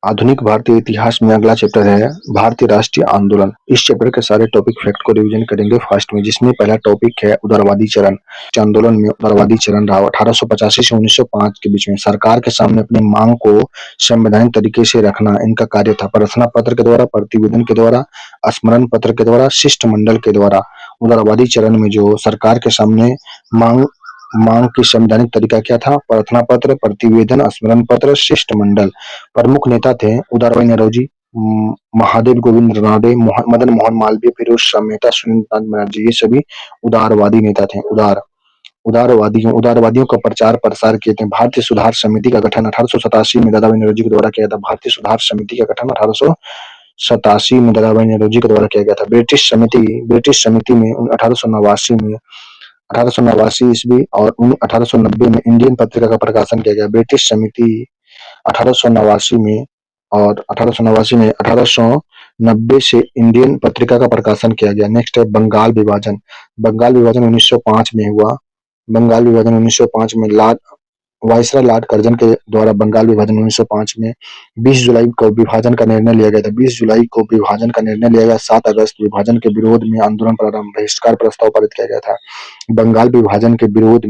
आधुनिक भारतीय इतिहास में अगला चैप्टर है भारतीय राष्ट्रीय आंदोलन। इस चैप्टर के सारे टॉपिक फैक्ट को रिवीजन करेंगे फास्ट में, जिसमें पहला टॉपिक है उदारवादी चरण। आंदोलन में उदारवादी चरण रहा 1885 से 1905 के बीच में। सरकार के सामने अपनी मांग को संवैधानिक तरीके से रखना इनका कार्य था। प्रार्थना पत्र के द्वारा, प्रतिवेदन के द्वारा, स्मरण पत्र के द्वारा, शिष्टमंडल के द्वारा। उदारवादी चरण में जो सरकार के सामने मांग मांग की संवैधानिक तरीका क्या था? प्रार्थना पत्र, प्रतिवेदन, स्मरण पत्र, शिष्टमंडल। प्रमुख नेता थे उदारभाई नौरोजी, महादेव गोविंद रानडे, मदन मोहन मालवीय, फिरोज शाह मेहता, सुरेंद्रनाथ बनर्जी। ये सभी उदारवादी नेता थे। उदारवादियों का प्रचार प्रसार किए थे। भारतीय सुधार समिति का गठन 1887 में दादाभाई नौरोजी के द्वारा किया था। भारतीय सुधार समिति का गठन 1887 में दादाभाई नौरोजी के द्वारा किया गया था। ब्रिटिश समिति में 1889 ईस्वी और 1890 में इंडियन पत्रिका का प्रकाशन किया गया। ब्रिटिश समिति 1889 में और 1890 से इंडियन पत्रिका का प्रकाशन किया गया। नेक्स्ट है बंगाल विभाजन। बंगाल विभाजन 1905 में हुआ। बंगाल विभाजन 1905 में वायसराय लॉर्ड कर्जन के द्वारा बंगाल विभाजन 1905 में 20 जुलाई को विभाजन का निर्णय लिया गया था। 20 जुलाई को विभाजन का निर्णय लिया गया। 7 अगस्त विभाजन के विरोध में आंदोलन प्रारंभ, बहिष्कार प्रस्ताव पारित किया गया था। बंगाल विभाजन के विरोध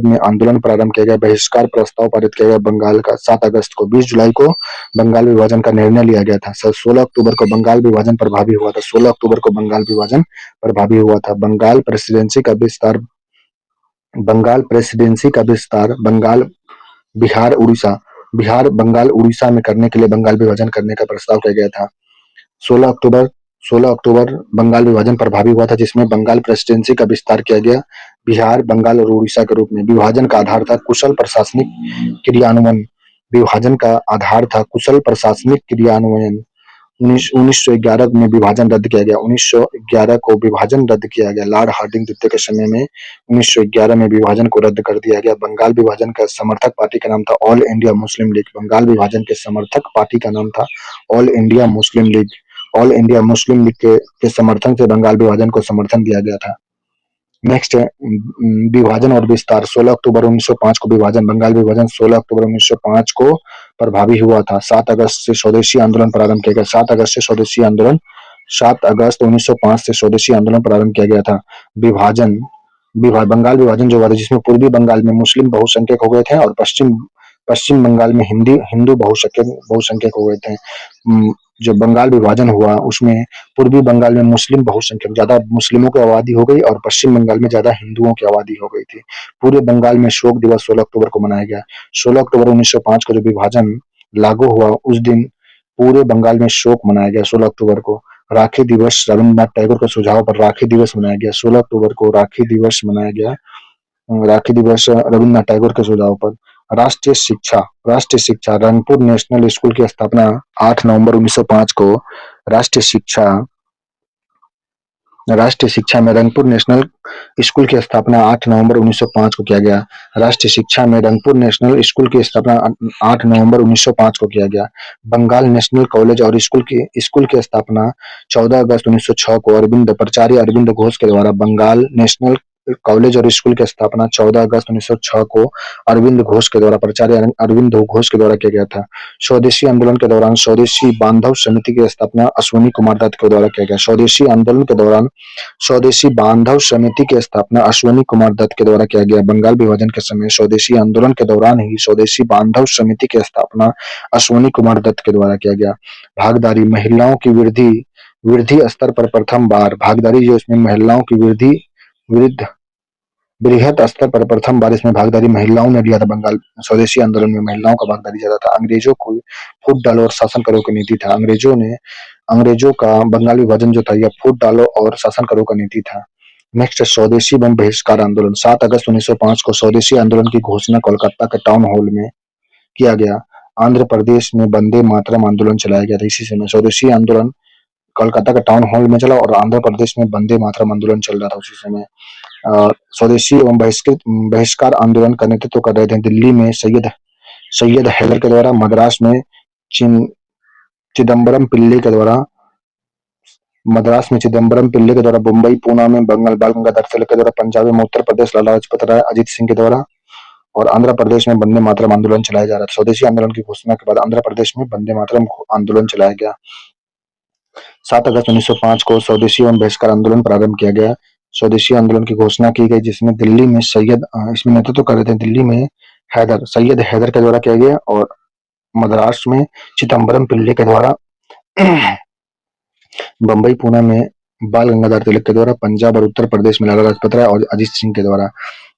में आंदोलन प्रारंभ किया गया। बहिष्कार प्रस्ताव पारित किया गया बंगाल का 7 अगस्त को। 20 जुलाई को बंगाल विभाजन का निर्णय लिया गया था। 16 अक्टूबर को बंगाल विभाजन प्रभावी हुआ था। 16 अक्टूबर को बंगाल विभाजन प्रभावी हुआ था। बंगाल प्रेसिडेंसी का विस्तार बंगाल उड़ीसा में करने के लिए बंगाल विभाजन करने का प्रस्ताव किया गया था। 16 अक्टूबर बंगाल विभाजन प्रभावी हुआ था, जिसमें बंगाल प्रेसिडेंसी का विस्तार किया गया बिहार, बंगाल और उड़ीसा के रूप में। विभाजन का आधार था कुशल प्रशासनिक क्रियान्वयन। 1911 में विभाजन रद्द किया गया। 1911 को विभाजन रद्द किया गया। लॉर्ड हार्डिंग द्वितीय के समय में 1911 में विभाजन को रद्द कर दिया गया। बंगाल विभाजन का समर्थक पार्टी का नाम था All India Muslim League. Bengal विभाजन के समर्थक पार्टी का नाम था All India Muslim League. All India Muslim League के समर्थन से बंगाल विभाजन को समर्थन दिया गया था। नेक्स्ट है विभाजन और विस्तार। 16 अक्टूबर 1905 को बंगाल विभाजन 16 अक्टूबर 1905 को प्रभावी हुआ था। 7 अगस्त से स्वदेशी आंदोलन प्रारंभ किया गया। 7 अगस्त 1905 से स्वदेशी आंदोलन प्रारंभ किया गया था। बंगाल विभाजन जो हुआ था, जिसमें पूर्वी बंगाल में मुस्लिम बहुसंख्यक हो गए थे और पश्चिम बंगाल में हिंदू बहुसंख्यक हो गए थे। जो बंगाल विभाजन हुआ उसमें पूर्वी बंगाल में मुस्लिम बहुसंख्यक, ज्यादा मुस्लिमों की आबादी हो गई और पश्चिम बंगाल में ज्यादा हिंदुओं की आबादी हो गई थी। पूरे बंगाल में शोक दिवस 16 अक्टूबर को मनाया गया। 16 अक्टूबर 1905 को जो विभाजन लागू हुआ उस दिन पूरे बंगाल में शोक मनाया गया। 16 अक्टूबर को राखी दिवस, रविन्द्रनाथ टैगोर के सुझाव पर राखी दिवस मनाया गया। 16 अक्टूबर को राखी दिवस मनाया गया। राखी दिवस रविन्द्रनाथ टैगोर के सुझाव पर। राष्ट्रीय शिक्षा रंगपुर नेशनल स्कूल की स्थापना 8 नवंबर 1905 को राष्ट्रीय शिक्षा में रंगपुर नेशनल स्कूल की स्थापना 8 नवंबर 1905 को किया गया। राष्ट्रीय शिक्षा में रंगपुर नेशनल स्कूल की स्थापना 8 नवंबर 1905 को किया गया। बंगाल नेशनल कॉलेज और स्कूल की स्थापना 14 अगस्त 1906 को प्राचार्य अरविंद घोष के द्वारा बंगाल नेशनल कॉलेज और स्कूल की स्थापना 14 अगस्त 1906 को प्राचार्य अरविंद घोष के द्वारा किया गया था। स्वदेशी आंदोलन के दौरान स्वदेशी बांधव समिति की स्थापना अश्विनी कुमार दत्त के द्वारा किया गया। स्वदेशी आंदोलन के दौरान स्वदेशी बांधव समिति की स्थापना अश्विनी कुमार दत्त के द्वारा किया गया। बंगाल विभाजन के समय स्वदेशी आंदोलन के दौरान ही स्वदेशी बांधव समिति की स्थापना अश्विनी कुमार दत्त के द्वारा किया गया। भागीदारी महिलाओं की वृद्धि स्तर पर प्रथम बार भागीदारी, जो इसमें महिलाओं की बृहद स्तर पर प्रथम बार इसमें भागीदारी महिलाओं ने लिया था। बंगाल स्वदेशी आंदोलन में महिलाओं का भागीदारी ज्यादा था। अंग्रेजों को फूट डालो और शासन करो की नीति था। अंग्रेजों का बंगाल विभाजन जो था यह फूट डालो और शासन करो का नीति था। नेक्स्ट स्वदेशी एवं बहिष्कार आंदोलन। 7 अगस्त 1905 को स्वदेशी आंदोलन की घोषणा कोलकाता के टाउन हॉल में किया गया। आंध्र प्रदेश में वंदे मातरम आंदोलन चलाया गया था। इसी समय स्वदेशी आंदोलन कोलकाता के टाउन हॉल में चला और आंध्र प्रदेश में वंदे मातरम आंदोलन चल रहा था उसी समय। स्वदेशी एवं बहिष्कार आंदोलन का नेतृत्व कर रहे थे दिल्ली में सैयद हैदर के द्वारा, मद्रास में चिदम्बरम पिल्ले के द्वारा, मुंबई पूना में बाल गंगाधर तिलक के द्वारा, पंजाब में उत्तर प्रदेश लाला लाजपत राय अजीत सिंह के द्वारा, और आंध्र प्रदेश में वंदे मातरम आंदोलन चलाया जा रहा था। स्वदेशी आंदोलन की घोषणा के बाद आंध्र प्रदेश में वंदे मातरम आंदोलन चलाया गया। 7 अगस्त 1905 को स्वदेशी एवं बहिष्कार आंदोलन प्रारंभ किया गया। स्वदेशी आंदोलन की घोषणा की गई, जिसमें दिल्ली में इसमें नेतृत्व कर रहे थे दिल्ली में सैयद हैदर के द्वारा किया गया, और महाराष्ट्र में चिदम्बरम पिल्ले के द्वारा, बंबई पूना में बाल गंगाधर तिलक के द्वारा, पंजाब और उत्तर प्रदेश में लाला लाजपत राय और अजीत सिंह के द्वारा।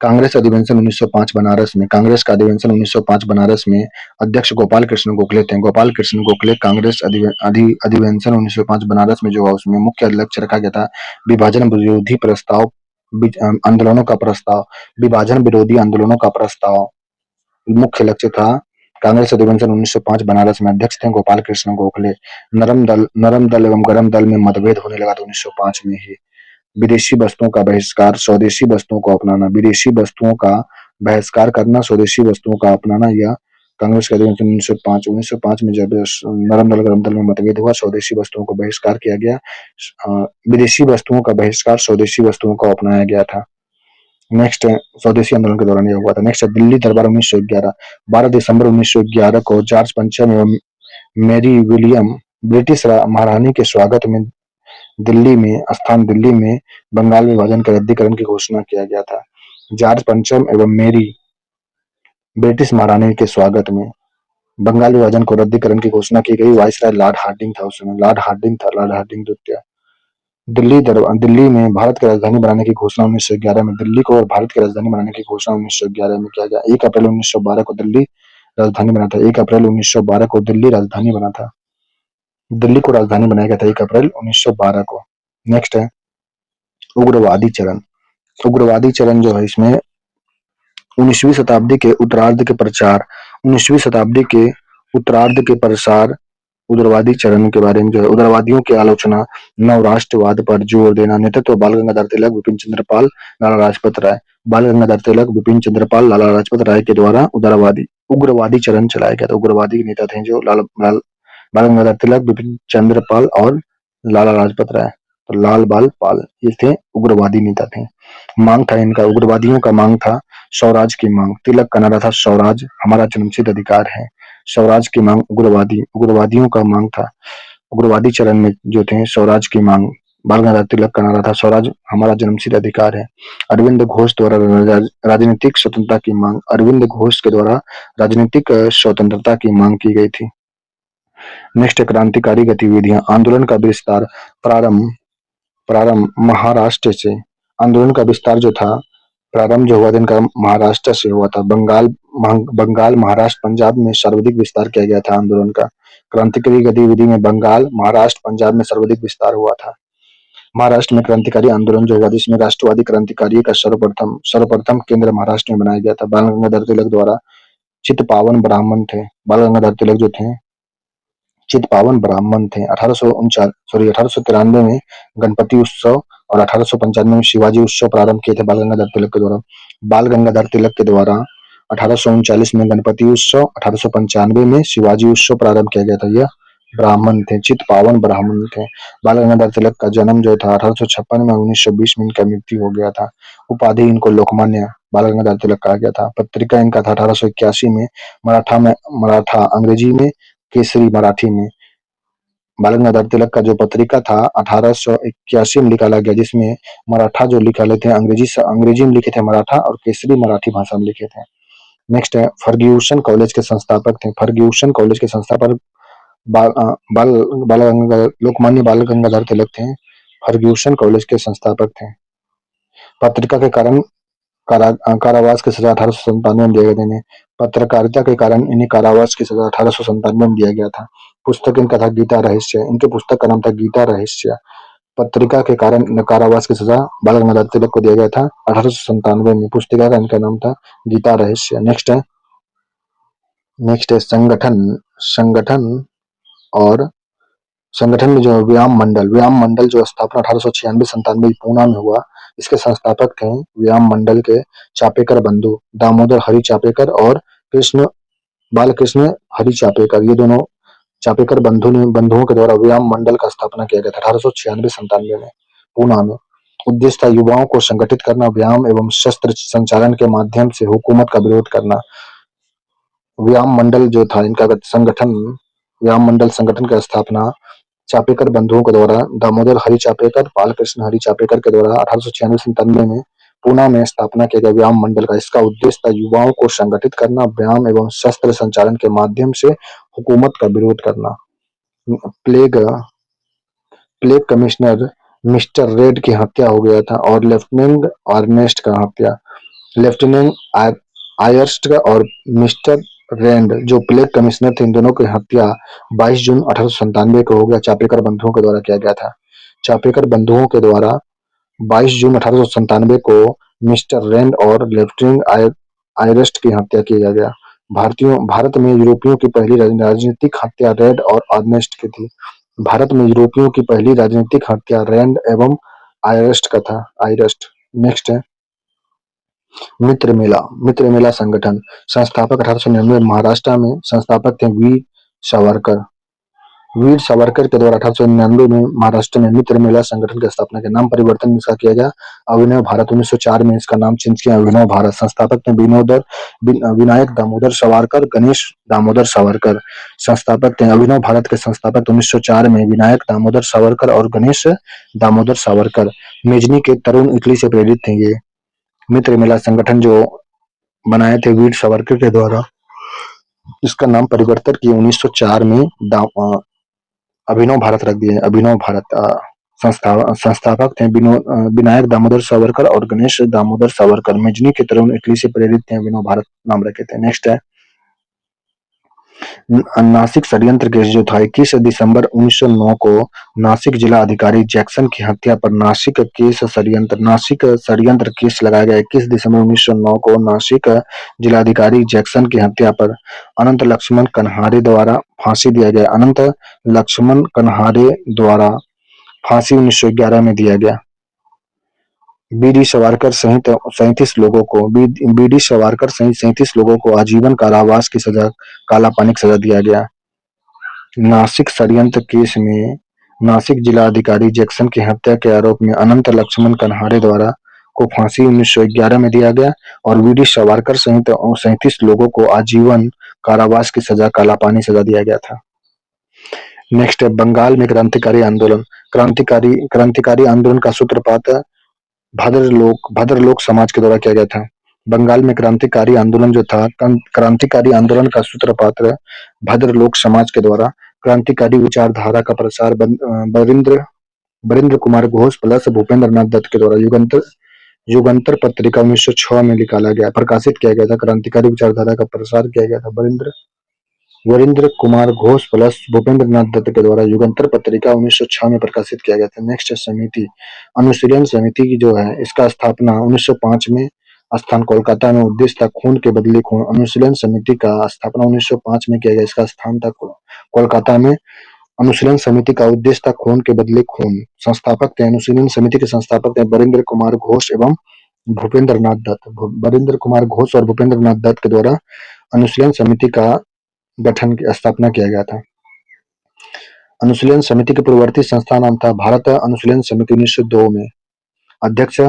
कांग्रेस अधिवेशन 1905 बनारस में, कांग्रेस का अधिवेशन 1905 बनारस में अध्यक्ष गोपाल कृष्ण गोखले थे। गोपाल कृष्ण गोखले कांग्रेस अधिवेशन 1905 बनारस में जो हुआ, उसमें मुख्य लक्ष्य रखा गया था विभाजन विरोधी प्रस्ताव, आंदोलनों का प्रस्ताव, विभाजन विरोधी आंदोलनों का प्रस्ताव मुख्य लक्ष्य था। कांग्रेस अधिवेशन 1905 बनारस में अध्यक्ष थे गोपाल कृष्ण गोखले। नरम दल एवं गरम दल में मतभेद होने लगा था 1905 में ही। विदेशी वस्तुओं का बहिष्कार, स्वदेशी वस्तुओं को अपनाना, विदेशी वस्तुओं का बहिष्कार करना, स्वदेशी वस्तुओं का अपनाना, यह कांग्रेस के अधिवेशन 1905 में जब नरम दल गरम दल में मतभेद हुआ, स्वदेशी वस्तुओं को बहिष्कार किया गया, विदेशी वस्तुओं का बहिष्कार, स्वदेशी वस्तुओं को अपनाया गया था। नेक्स्ट स्वदेशी आंदोलन के दौरान यह हुआ था। नेक्स्ट दिल्ली दरबार 1911, 12 दिसंबर 1911 को जॉर्ज पंचम एवं मैरी विलियम ब्रिटिश महारानी के स्वागत में दिल्ली में बंगाल विभाजन के रद्दीकरण की घोषणा किया गया था। जॉर्ज पंचम एवं मैरी ब्रिटिश महारानी के स्वागत में बंगाल विभाजन को रद्दीकरण की घोषणा की गई। वाइसराय लॉर्ड हार्डिंग था उस समय, लॉर्ड हार्डिंग द्वितीय। दिल्ली में भारत की राजधानी बनाने की घोषणा 1911 में, दिल्ली को भारत की राजधानी बनाने की घोषणा 1911 में किया गया। 1 अप्रैल 1912 को दिल्ली राजधानी बना था। 1 अप्रैल 1912 को दिल्ली राजधानी बना था। दिल्ली को राजधानी बनाया गया था 1 अप्रैल 1912 को। नेक्स्ट है उग्रवादी चरण। उग्रवादी चरण जो है, इसमें 19वीं शताब्दी के उत्तरार्ध के प्रचार, 19वीं शताब्दी के उत्तरार्ध के प्रसार, उग्रवादी चरण के बारे में जो है, उग्रवादियों की आलोचना, नव राष्ट्रवाद पर जोर देना, नेतृत्व बाल गंगाधर तिलक, विपिन चंद्र पाल, लाला लाजपत राय। बाल गंगाधर तिलक, विपिन चंद्र पाल, लाला लाजपत राय के द्वारा उग्रवादी चरण चलाया गया था। उग्रवादी नेता थे जो बाल गंगाधर तिलक, विपिन चंद्र पाल और लाला लाजपत राय। तो लाल बाल पाल ये थे उग्रवादी नेता थे। मांग था इनका, उग्रवादियों का मांग था स्वराज की मांग। तिलक का नारा था स्वराज हमारा जन्मसिद्ध अधिकार है। स्वराज की मांग उग्रवादियों का मांग था। उग्रवादी चरण में जो थे स्वराज की मांग, बाल गंगाधर तिलक का नारा था स्वराज हमारा जन्मसिद्ध अधिकार है। अरविंद घोष द्वारा राजनीतिक स्वतंत्रता की मांग, अरविंद घोष के द्वारा राजनीतिक स्वतंत्रता की मांग की गई थी। नेक्स्ट क्रांतिकारी गतिविधियां, आंदोलन का विस्तार, प्रारंभ महाराष्ट्र से। आंदोलन का विस्तार जो था, प्रारंभ जो हुआ इनका महाराष्ट्र से हुआ था। बंगाल, महाराष्ट्र, पंजाब में सर्वाधिक विस्तार किया गया था आंदोलन का। क्रांतिकारी गतिविधि में बंगाल, महाराष्ट्र, पंजाब में सर्वाधिक विस्तार हुआ था। महाराष्ट्र में क्रांतिकारी आंदोलन जो हुआ, जिसमें राष्ट्रवादी क्रांतिकारी का सर्वप्रथम केंद्र महाराष्ट्र में बनाया गया था। बाल गंगाधर तिलक द्वारा चित्पावन ब्राह्मण थे। बाल गंगाधर तिलक जो थे चित्पावन ब्राह्मण थे। 1893 में गणपति उत्सव और 1895 में शिवाजी उत्सव प्रारंभ किए थे बाल गंगाधर तिलक के द्वारा। बाल गंगाधर तिलक के द्वारा 1839 में गणपति उत्सव, 1895 में शिवाजी उत्सव प्रारंभ किया गया था। यह ब्राह्मण थे, चित्पावन ब्राह्मण थे। बाल गंगाधर तिलक का जन्म जो था 1856 में, 1920 में इनका मृत्यु हो गया था। उपाधि इनको लोकमान्य बाल गंगाधर तिलक कहा गया था। पत्रिका इनका था 1881 में, मराठा अंग्रेजी में, केसरी मराठी में। बाल गंगाधर तिलक का जो पत्रिका था 1881 में निकाला गया, जिसमें मराठा जो लिखे थे अंग्रेजी में लिखे थे मराठा, और केसरी मराठी भाषा में लिखे थे। नेक्स्ट है फर्ग्यूसन कॉलेज के संस्थापक थे। फर्ग्यूसन कॉलेज के संस्थापक लोकमान्य बाल गंगाधर तिलक थे। फर्ग्यूसन कॉलेज के संस्थापक थे। पत्रिका के कारण कारावास की सजा 1897 में दिया गया था। पत्रकारिता के कारण इन्हें कारावास की सजा 1897 में दिया गया था। पुस्तक इनका था गीता रहस्य। इनके पुस्तक का नाम था गीता रहस्य। पत्रिका के कारण कारावास की सजा बाल गंगाधर तिलक को दिया गया था 1897 में। पुस्तिका का इनका नाम था गीता रहस्य। नेक्स्ट है संगठन में जो व्यायाम मंडल जो स्थापना 1896-97 पूना में हुआ, इसके संस्थापक थे व्यायाम मंडल के चापेकर बंधु, दामोदर हरि चापेकर और बालकृष्ण हरि चापेकर। ये दोनों चापेकर बंधुओं के द्वारा व्यायाम मंडल का स्थापना किया गया था 1896-97 में पूना में। उद्देश्य था युवाओं को संगठित करना, व्यायाम एवं शस्त्र संचालन के माध्यम से हुकूमत का विरोध करना। व्यायाम मंडल जो था इनका संगठन, व्यायाम मंडल संगठन की स्थापना चापेकर बंधुओं के द्वारा दामोदर हरि चापेकर, बालकृष्ण हरि चापेकर के द्वारा 1896-97 में पूना में स्थापना किया गया व्यायाम मंडल का। इसका उद्देश्य था युवाओं को संगठित करना, व्यायाम एवं शस्त्र संचालन के माध्यम से हुकूमत का विरोध करना। Plague plague commissioner mister red की हत्या हो गया था और लेफ्टिनेंट अर्नेस्ट का हत्या, लेफ्टिनेंट आयर्स्ट और मिस्टर रेंड जो प्लेग कमिश्नर थे, इन दोनों की हत्या 22 जून 1897 को हो गया, चापेकर बंधुओं के द्वारा किया गया था। चापेकर बंधुओं के द्वारा 22 जून 1897 को मिस्टर रेंड और लेफ्टिनेंट आयरेस्ट की हत्या किया गया। भारत में यूरोपियों की पहली राजनीतिक हत्या रेड और अर्नेस्ट की थी। भारत में यूरोपियों की पहली राजनीतिक हत्या रेंड एवं आयरेस्ट का था, आयरेस्ट। नेक्स्ट है मित्र मेला संगठन। संस्थापक 1899 महाराष्ट्र में संस्थापक थे वीर सावरकर के द्वारा 1899 में महाराष्ट्र में मित्र मेला संगठन की स्थापना के नाम परिवर्तन इसका किया गया अभिनव भारत। 1904 में इसका नाम चेंज किया अभिनव भारत। संस्थापक थे विनायक दामोदर सावरकर, गणेश दामोदर सावरकर। संस्थापक थे अभिनव भारत के संस्थापक 1904 में विनायक दामोदर सावरकर और गणेश दामोदर सावरकर। मेजनी के तरुण इटली से प्रेरित थे ये। मित्र मेला संगठन जो बनाए थे वीर सावरकर के द्वारा, इसका नाम परिवर्तन किए 1904 में अभिनव भारत रख दिए, अभिनव भारत। संस्थापक थे विनायक दामोदर सावरकर और गणेश दामोदर सावरकर। मेजनी के तरुण इटली से प्रेरित थे, अभिनव भारत नाम रखे थे। नेक्स्ट है नासिक षड्यंत्र केस जो था 21 दिसंबर 1909 को नासिक जिला अधिकारी जैक्सन की हत्या पर नासिक षड्यंत्र केस लगाया गया। 21 दिसंबर 1909 को नासिक जिलाधिकारी जैक्सन की हत्या पर अनंत लक्ष्मण कन्हारे द्वारा फांसी दिया गया। अनंत लक्ष्मण कन्हारे द्वारा फांसी 1911 में दिया गया। बीडी सावरकर सहित 37 लोगों को आजीवन कारावास की सजा, काला पानी की सजा दिया गया। नासिक षड्यंत्र केस में नासिक जिला अधिकारी जैक्सन की हत्या के आरोप में अनंत लक्ष्मण कन्हारे द्वारा को फांसी 1911 में दिया गया और बीडी सावरकर सहित 37 लोगों को आजीवन कारावास की सजा, काला पानी सजा दिया गया था। नेक्स्ट है बंगाल में क्रांतिकारी आंदोलन। क्रांतिकारी आंदोलन का सूत्रपात भद्रलोक समाज के द्वारा किया गया था। बंगाल में क्रांतिकारी आंदोलन जो था, क्रांतिकारी आंदोलन का सूत्रपात भद्रलोक समाज के द्वारा क्रांतिकारी विचारधारा का प्रसार बरिंद्र कुमार घोष प्लस भूपेंद्र नाथ दत्त के द्वारा युगंतर पत्रिका 1906 में निकाला गया, प्रकाशित किया गया था। क्रांतिकारी विचारधारा का प्रसार किया गया था वरिंद्र कुमार घोष प्लस भूपेंद्र नाथ दत्त के द्वारा युगंतर पत्रिका 1906 में प्रकाशित किया गया था। नेक्स्ट समिति, अनुशीलन समिति की जो है इसका स्थापना 1905 में स्थान कोलकाता में। उद्देश्य था खून के बदले खून। अनुशीलन समिति का स्थापना 1905 में किया गया, इसका स्थान था कोलकाता में। अनुशीलन समिति का उद्देश्य था खून के बदले खून। संस्थापक थे, अनुशीलन समिति के संस्थापक थे बरिंद्र कुमार घोष एवं भूपेंद्र नाथ दत्त। बरिंद्र कुमार घोष और भूपेंद्र नाथ दत्त के द्वारा अनुशीलन समिति का गठन की स्थापना किया गया था। अनुशीलन समिति के पूर्ववर्ती संस्था नाम था भारत अनुशीलन समिति। 1902 में अध्यक्ष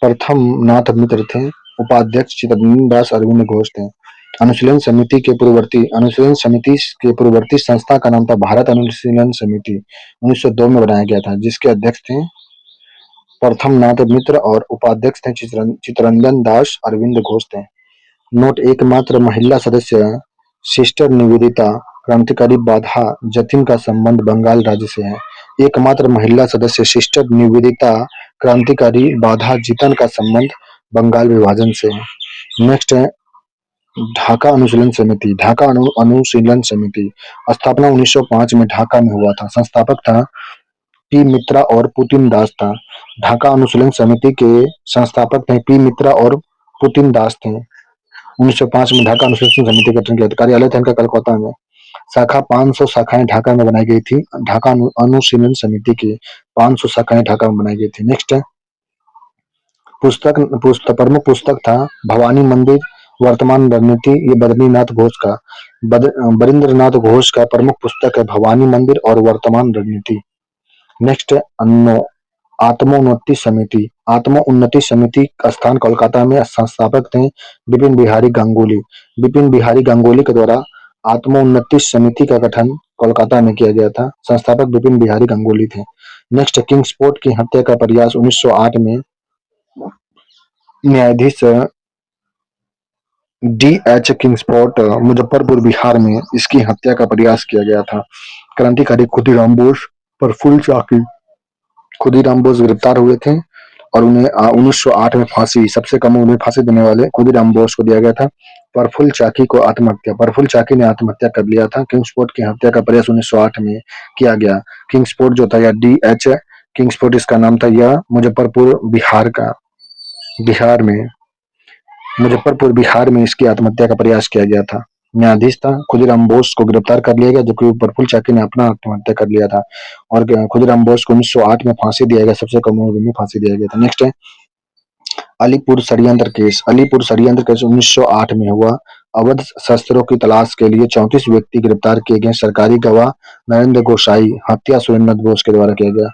प्रथम नाथ मित्र थे, उपाध्यक्ष चित्तरंजन दास अरविंद घोष थे। अनुशीलन समिति के पूर्ववर्ती संस्था का नाम था भारत अनुशीलन समिति। 1902 में बनाया गया था, जिसके अध्यक्ष थे प्रथम नाथ मित्र और उपाध्यक्ष थे चित्तरंजन दास अरविंद घोष थे। नोट, एकमात्र महिला सदस्य सिस्टर निवेदिता क्रांतिकारी बाधा जतिन का संबंध बंगाल राज्य से है। एकमात्र महिला सदस्य सिस्टर निवेदिता क्रांतिकारी बाधा जितन का संबंध बंगाल विभाजन से है। नेक्स्ट है ढाका अनुशीलन समिति। ढाका अनुशीलन समिति स्थापना 1905 में ढाका में हुआ था। संस्थापक था पी मित्रा और पुतिन दास था। ढाका अनुशीलन समिति के संस्थापक थे पी मित्रा और पुतिन दास थे। 1905 में ढाका अनुशीलन समिति का गठन किया। कार्यालय था इनका कलकत्ता में। शाखा 500 शाखाएं ढाका में बनाई गई थी। ढाका अनुशीलन समिति की 500 शाखाएं ढाका में बनाई गई थी। नेक्स्ट है प्रमुख पुस्तक था भवानी मंदिर वर्तमान रणनीति। ये बरिंद्रनाथ घोष का प्रमुख पुस्तक है भवानी मंदिर और वर्तमान रणनीति। नेक्स्ट है अन्नो आत्मोन्नति समिति, आत्मोन्नति समिति का स्थान कोलकाता में, संस्थापक थे विपिन बिहारी गांगुली। विपिन बिहारी गांगुली के द्वारा आत्मोन्नति समिति का गठन कोलकाता में किया गया था। संस्थापक विपिन बिहारी गांगुली थे। नेक्स्ट, किंग्सफोर्ड की हत्या का प्रयास 1908 में न्यायाधीश डी.एच. किंग्सफोर्ड मुजफ्फरपुर बिहार में इसकी हत्या का प्रयास किया गया था। क्रांतिकारी खुदीराम बोस, प्रफुल्ल चाकी। खुदीराम बोस गिरफ्तार हुए थे और उन्हें 1908 में फांसी, सबसे कम उम्र में फांसी देने वाले खुदीराम बोस को दिया गया था। प्रफुल्ल चाकी को आत्महत्या, प्रफुल्ल चाकी ने आत्महत्या कर लिया था। किंग्सफोर्ड की हत्या का प्रयास 1908 में किया गया। किंग्सफोर्ड जो था, या डी.एच. किंग्सफोर्ड इसका नाम था, यह मुजफ्फरपुर बिहार में इसकी आत्महत्या का प्रयास किया गया था। न्यायाधीश था, खुदीराम बोस को गिरफ्तार कर लिया गया, जबकि प्रफुल्ल चाकी ने अपना आत्महत्या कर लिया था। और खुदीराम बोस को 1908 में फांसी दिया गया, सबसे कम उम्र में फांसी दिया गया था। नेक्स्ट है अलीपुर षड्यंत्र केस। अलीपुर षड्यंत्र केस 1908 में हुआ। अवैध शस्त्रों की तलाश के लिए 34 व्यक्ति गिरफ्तार किए गए। सरकारी गवाह नरेंद्र गोसाई, हत्या सुरेंद्रनाथ बोस के द्वारा किया गया।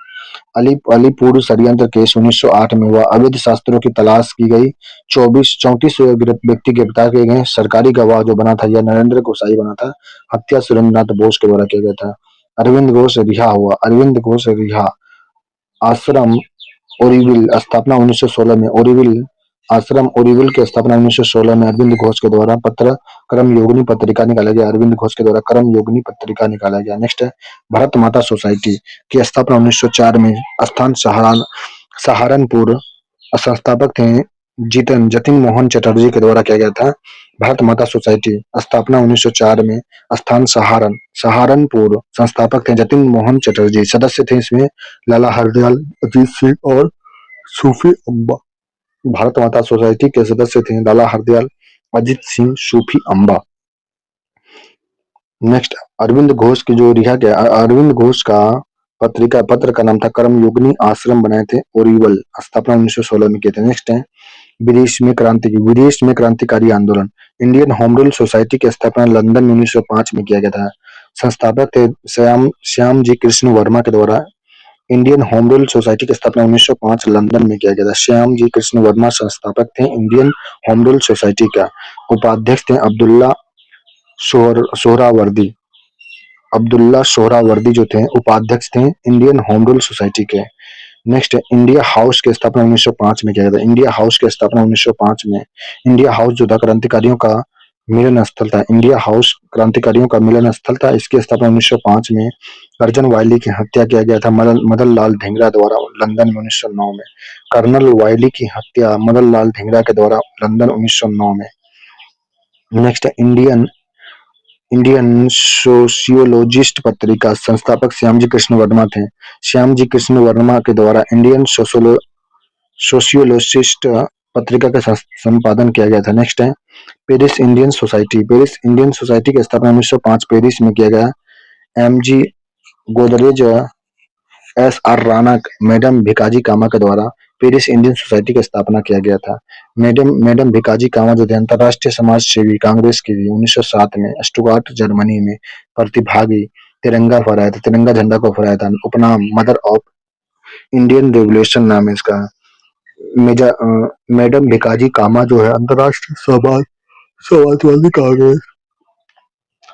अलीपुर षड्यंत्र केस 1908 में हुआ। अवैध शस्त्रों की तलाश की गई, 34 व्यक्ति गिरफ्तार किए गए। सरकारी गवाह जो बना था, यह नरेंद्र गोसाई बना था। हत्या सुरेंद्रनाथ बोस के द्वारा किया गया था। अरविंद घोष रिहा हुआ। अरविंद घोष रिहा। आश्रम ओरीविल स्थापना 1916 में। ओरीविल आश्रम ओरीविल की स्थापना 1916 में अरविंद घोष के द्वारा पत्र कर्मयोगिनी पत्रिका निकाला गया। अरविंद घोष के द्वारा कर्मयोगिनी पत्रिका निकाला गया। नेक्स्ट है भारत माता सोसाइटी की स्थापना 1904 में। स्थान सहारनपुर। संस्थापक थे जतिन मोहन चटर्जी के द्वारा किया गया था। भारत माता सोसाइटी स्थापना 1904 में। स्थान सहारनपुर। संस्थापक थे जतिन मोहन चटर्जी। सदस्य थे इसमें लाला हरदयाल, अजीत सिंह और सूफी अम्बा। भारत माता सोसाइटी के सदस्य थे लाला हरदयाल, अजीत सिंह, सूफी अम्बा। नेक्स्ट, अरविंद घोष की जो रिहा गया, अरविंद घोष का पत्र का नाम था कर्मयोगिनी। आश्रम बनाए थे ओरीवल। स्थापना 1916 में किए थे। नेक्स्ट है विदेश में क्रांतिकारी आंदोलन। इंडियन होम रूल सोसाइटी की स्थापना लंदन में 1905 में किया गया था। संस्थापक थे श्याम जी कृष्ण वर्मा के द्वारा। इंडियन होम रूल सोसाइटी की स्थापना 1905 लंदन में किया गया था। श्याम जी कृष्ण वर्मा संस्थापक थे इंडियन होम रूल सोसाइटी का। उपाध्यक्ष थे अब्दुल्ला सोहरावर्दी। अब्दुल्ला सोहरावर्दी जो थे उपाध्यक्ष थे इंडियन होम रूल सोसाइटी के। नेक्स्ट, इंडिया हाउस की स्थापना 1905 में किया गया था। इंडिया हाउस की स्थापना 1905 में। इंडिया हाउस जो था क्रांतिकारियों का मिलन स्थल था। इंडिया हाउस क्रांतिकारियों का मिलन स्थल था। इसकी स्थापना 1905 में। कर्जन वायली की हत्या किया गया था मदन लाल धिंगरा द्वारा लंदन में 1909 में। कर्नल वायली की हत्या मदन लाल धिंगरा के द्वारा लंदन 1909 में। नेक्स्ट, इंडियन सोशियोलॉजिस्ट पत्रिका। संस्थापक श्यामजी कृष्ण वर्मा थे। श्यामजी कृष्ण वर्मा के द्वारा इंडियन सोशियोलॉजिस्ट पत्रिका का संपादन किया गया था। नेक्स्ट है Paris Indian society. Paris Indian society की स्थापना 1905 पेरिस में किया गया। M G. Godrej, S R. Rana, madam Bhikaji Cama के द्वारा पेरिस इंडियन सोसाइटी की स्थापना किया गया था। मैडम भिकाजी कामा जो थे अंतरराष्ट्रीय समाज सेवी कांग्रेस की 1907 में स्टुटगार्ट जर्मनी में प्रतिभागी। तिरंगा फहराया था, तिरंगा झंडा को फहराया था। उपनाम मदर ऑफ इंडियन रेवोल्यूशन नाम है इसका। मैडम भिकाजी कामा जो है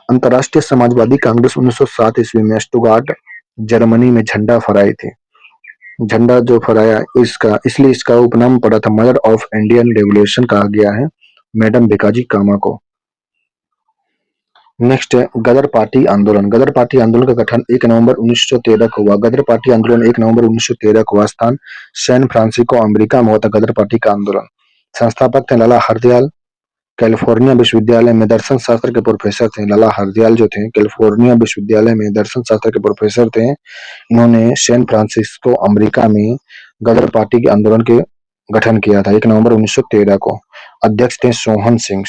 अंतरराष्ट्रीय समाजवादी कांग्रेस 1907 ईस्वी में स्टुटगार्ट जर्मनी में झंडा फहराई थी। झंडा जो फहराया इसका, इसलिए इसका उपनाम पड़ा था मदर ऑफ इंडियन रेवोल्यूशन कहा गया है मैडम भिकाजी कामा को। नेक्स्ट है गदर पार्टी आंदोलन। गदर पार्टी आंदोलन का गठन 1 नवंबर 1913 को हुआ। गदर पार्टी आंदोलन 1 नवंबर 1913 को हुआ। स्थान सैन फ्रांसिस्को अमेरिका में हुआ था गदर पार्टी का आंदोलन। संस्थापक थे लाला हरदयाल। कैलिफोर्निया विश्वविद्यालय में दर्शन शास्त्र के प्रोफेसर थे। लाला हरदयाल जो थे कैलिफोर्निया विश्वविद्यालय में दर्शन शास्त्र के प्रोफेसर थे। इन्होंने सैन फ्रांसिस्को अमेरिका में गदर पार्टी के आंदोलन के गठन किया था 1 नवंबर 1913 को। अध्यक्ष थे सोहन सिंह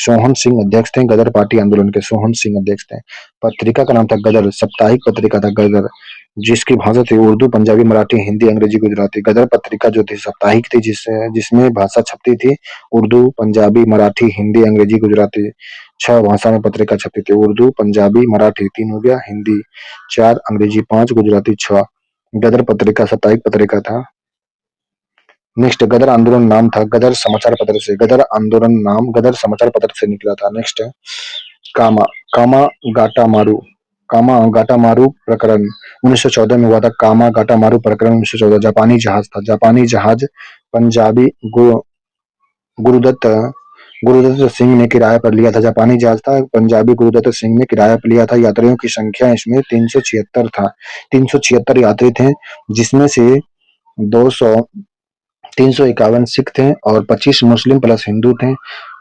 अध्यक्ष थे गदर पार्टी आंदोलन के। सोहन सिंह अध्यक्ष थे। पत्रिका का नाम था गदर, साप्ताहिक पत्रिका था गदर, जिसकी भाषा थी उर्दू, पंजाबी, मराठी, हिंदी, अंग्रेजी, गुजराती। गदर पत्रिका जो थी साप्ताहिक थी, जिसमें भाषा छपती थी उर्दू, पंजाबी, मराठी, हिंदी, अंग्रेजी, गुजराती। 6 भाषा में पत्रिका छपती थी। उर्दू, पंजाबी, मराठी 3 हो गया, हिंदी 4, अंग्रेजी 5, गुजराती 6। गदर पत्रिका साप्ताहिक पत्रिका था। नेक्स्ट गदर आंदोलन नाम था गदर समाचार पत्र से, गदर आंदोलन नाम गदर समाचार पत्र से निकला था। नेक्स्ट है कामा कामा गाटा मारू, कामा गाटा मारू प्रकरण 1914 में हुआ था। कामा गाटा मारू प्रकरण 1914 जापानी जहाज था, जापानी जहाज पंजाबी गुरुदत्त गुरुदत्त सिंह ने किराए पर लिया था। जापानी जहाज था, पंजाबी गुरुदत्त सिंह ने किराए पर लिया था। यात्रियों की संख्या इसमें 376 था, 376 यात्री थे, जिसमें से 200 351 सिख थे और 25 मुस्लिम प्लस हिंदू थे।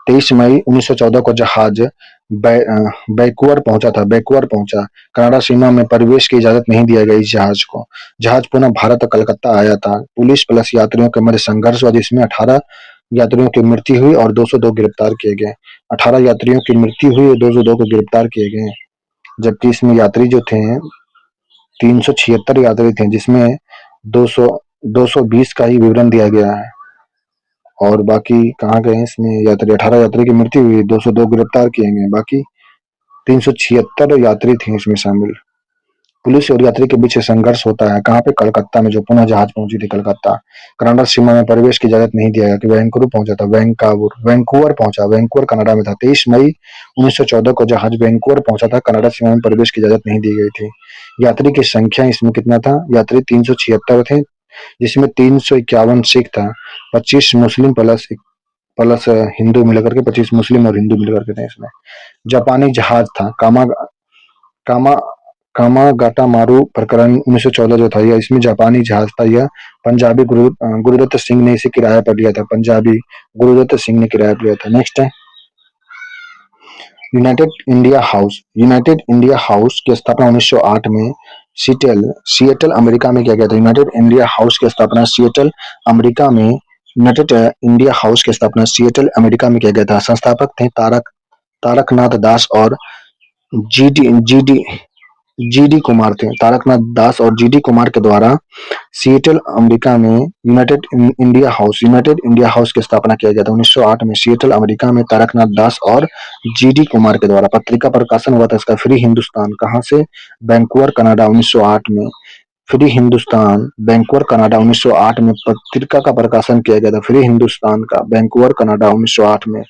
23 मई 1914 को जहाज बैकवर पहुंचा था, बैकवर पहुंचा। कनाडा सीमा में प्रवेश की इजाजत नहीं दिया गया इस जहाज को। जहाज पुनः भारत कलकत्ता आया था। पुलिस प्लस यात्रियों के मध्य संघर्ष हुआ, जिसमें 18 यात्रियों की मृत्यु हुई और 202 गिरफ्तार किए गए। 18 यात्रियों की मृत्यु हुई और 202 को गिरफ्तार किए गए, जबकि इसमें यात्री जो थे 376 यात्री थे, जिसमें 200 220 का ही विवरण दिया गया है और बाकी कहाँ गए इसमें यात्री। 18 यात्री की मृत्यु हुई, 202 गिरफ्तार किए गए, बाकी 376 यात्री थे इसमें शामिल। पुलिस और यात्री के बीच संघर्ष होता है कहाँ पे, कलकत्ता में, जो पुनः जहाज पहुंची थी कलकत्ता। कनाडा सीमा में प्रवेश की इजाजत नहीं दिया गया कि वैंकूवर पहुंचा था, वैंकूवर पहुंचा, वैंकूवर कनाडा में था। 23 मई 1914 को जहाज वैंकूवर पहुंचा था। कनाडा सीमा में प्रवेश की इजाजत नहीं दी गई थी। यात्री की संख्या इसमें कितना था, यात्री 376 थे, जिसमें 351 सिख था, 25 मुस्लिम प्लस प्लस हिंदू मिलकर के, 25 मुस्लिम और हिंदू मिलकर के थे इसमें। जापानी जहाज था कामा कामागाटा मारू प्रकरण 1914 जो था, यह इसमें जापानी जहाज था। यह पंजाबी गुरुदत्त सिंह ने इसे किराए पर लिया था, पंजाबी गुरुदत्त सिंह ने किराए पर लिया था। नेक्स्ट है United India house, United India house की स्थापना 1908 में सिएटल अमेरिका में किया गया था। यूनाइटेड इंडिया हाउस की स्थापना सिएटल अमेरिका में, यूनाइटेड इंडिया हाउस की स्थापना सिएटल अमेरिका में किया गया था। संस्थापक थे तारकनाथ दास और जीडी जीडी जीडी कुमार थे। तारकनाथ दास और जीडी कुमार के द्वारा सिएटल अमेरिका में यूनाइटेड इंडिया हाउस की स्थापना किया गया था 1908 में। सिएटल अमेरिका में तारकनाथ दास और जीडी कुमार के द्वारा पत्रिका प्रकाशन हुआ था इसका, फ्री हिंदुस्तान। कहाँ से, वैंकूवर कनाडा 1908 में। फ्री हिंदुस्तान वैंकूवर कनाडा 1908 में पत्रिका का प्रकाशन किया गया था। फ्री हिंदुस्तान का वैंकूवर कनाडा 1908 में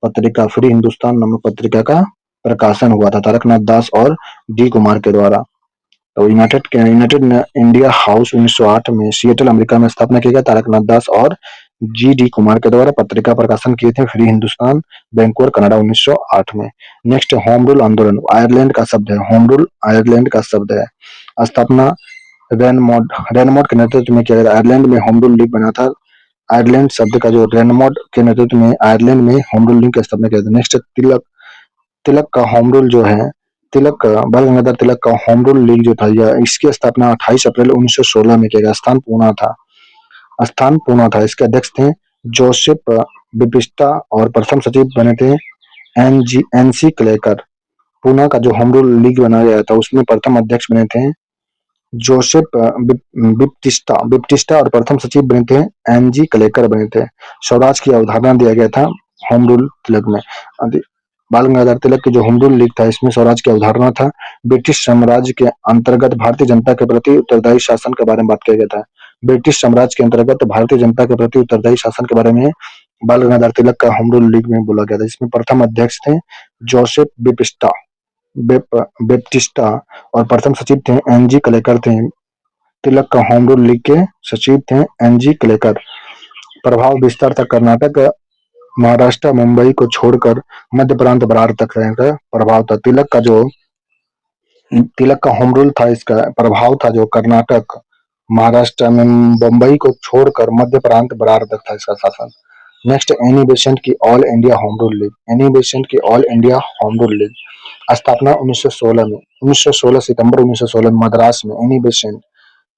पत्रिका, फ्री हिंदुस्तान नामक पत्रिका का प्रकाशन हुआ था तारकनाथ दास और डी कुमार के द्वारा। तो यूनाइटेड इंडिया हाउस 1908 में सिएटल अमेरिका में स्थापना किया गया। तारकनाथ दास और जी डी कुमार के द्वारा पत्रिका प्रकाशन किए थे, फ्री हिंदुस्तान वैंकूवर कनाडा 1908 में। नेक्स्ट होम रूल आंदोलन, आयरलैंड का शब्द है, होम रूल आयरलैंड का शब्द है। स्थापना रेनमोड के नेतृत्व में किया गया। आयरलैंड में होम रूल लीग बना था। आयरलैंड शब्द का जो रेनमोड के नेतृत्व में आयरलैंड में होम रूल लीग की स्थापना किया था। नेक्स्ट तिलक का होम रूल जो है, बाल गंगाधर तिलक का होम रूल लीग जो था, यह इसकी स्थापना 28 अप्रैल 1916 में किया गया। स्थान पूना था। इसके अध्यक्ष थे जोसेफ बिपिस्टा और प्रथम सचिव बने थे एनसी क्लेकर। पूना का जो होम रूल लीग बनाया गया था उसमें प्रथम अध्यक्ष बने थे जोसेफ बिप्टिस्टा और प्रथम सचिव बने थे एनजी क्लेकर बने थे। स्वराज की अवधारणा दिया गया था होम रूल तिलक में। बाल गंगाधर तिलक की जो होम रूल लीग था इसमें स्वराज की अवधारणा था। ब्रिटिश साम्राज्य के अंतर्गत भारतीय जनता के प्रति उत्तरदायी शासन के बारे में बात किया गया था। ब्रिटिश साम्राज्य के अंतर्गत भारतीय जनता के प्रति उत्तरदायी शासन के बारे में बाल गंगाधर तिलक का होम रूल लीग में बोला गया था। इसमें प्रथम अध्यक्ष थे जोसेफ बेप्टिस्टा और प्रथम सचिव थे एनजी क्लेकर थे। तिलक का होम रूल लीग के सचिव थे एनजी क्लेकर। प्रभाव विस्तार था कर्नाटक, महाराष्ट्र, मुंबई को छोड़कर मध्य प्रांत बरार तक का प्रभाव था। तिलक का होम रूल था, इसका प्रभाव था जो कर्नाटक, महाराष्ट्र में, मुंबई को छोड़कर मध्य प्रांत बरार तक था इसका शासन। नेक्स्ट एनी बेसेंट की All India Home Rule League, Annie Besant की All India Home Rule League स्थापना 1916 में, 1916 सितंबर 1916 में मद्रास में। एनी बेसेंट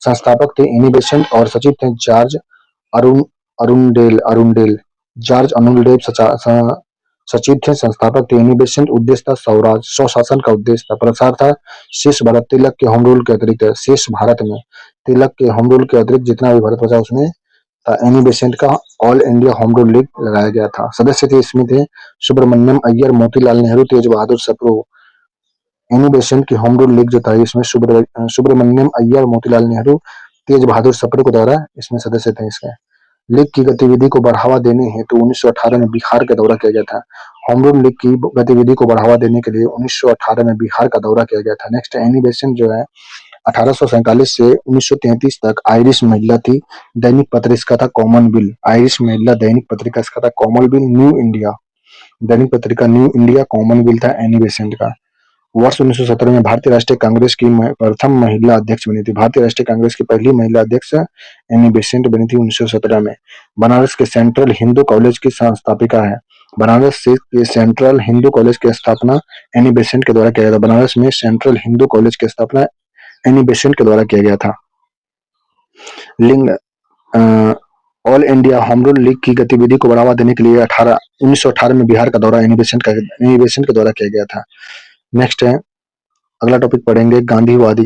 संस्थापक थे एनी बेसेंट और सचिव थे जॉर्ज अरुंडेल जॉर्ज अनुलदेव सचिव थे, संस्थापक थे एनी बेसेंट। उद्देश्य था स्वराज, स्वशासन का उद्देश्य था। प्रसार था शेष भारत, तिलक के होम रूल के अतिरिक्त शेष भारत में तिलक के होम रूल के अतिरिक्त जितना भी भारत बचा उसमें था एनी बेसेंट का all India Home Rule league लगाया गया था। सदस्य थे इसमें थे सुब्रमण्यम अय्यर, मोतीलाल नेहरू, तेज बहादुर सप्रू। एनी बेसेंट की होम रूल लीग जो था इसमें सुब्रमण्यम अय्यर, मोतीलाल नेहरू, तेज बहादुर सप्रू के द्वारा इसमें सदस्य थे इसके। लीग की गतिविधि को बढ़ावा देने हेतु 1918 में बिहार का दौरा किया गया था। होम रूल लीग की गतिविधि को बढ़ावा देने के लिए 1918 में बिहार का दौरा किया गया था। नेक्स्ट एनी बेसेंट जो है 1847 से 1933 तक आयरिश महिला थी। दैनिक पत्र इसका था कॉमन बिल। आयरिश महिला दैनिक पत्रिका इसका था कॉमन बिल। न्यू इंडिया दैनिक पत्रिका न्यू इंडिया कॉमन बिल था एनी बेसेंट का। वर्ष 1917 में भारतीय राष्ट्रीय कांग्रेस की प्रथम महिला अध्यक्ष बनी थी। भारतीय राष्ट्रीय कांग्रेस की पहली महिला अध्यक्ष एनी बेसेंट बनी थी 1917 में। बनारस के सेंट्रल हिंदू कॉलेज की संस्थापिका है। बनारस से के सेंट्रल हिंदू कॉलेज की स्थापना एनी बेसेंट के द्वारा किया गया था। बनारस में सेंट्रल हिंदू कॉलेज की स्थापना एनी बेसेंट के द्वारा किया गया था। लिंग all India Home Rule league की गतिविधि को बढ़ावा देने के लिए 1918 में बिहार का दौरा एनी बेसेंट के द्वारा किया गया था। नेक्स्ट है अगला टॉपिक पढ़ेंगे गांधीवादी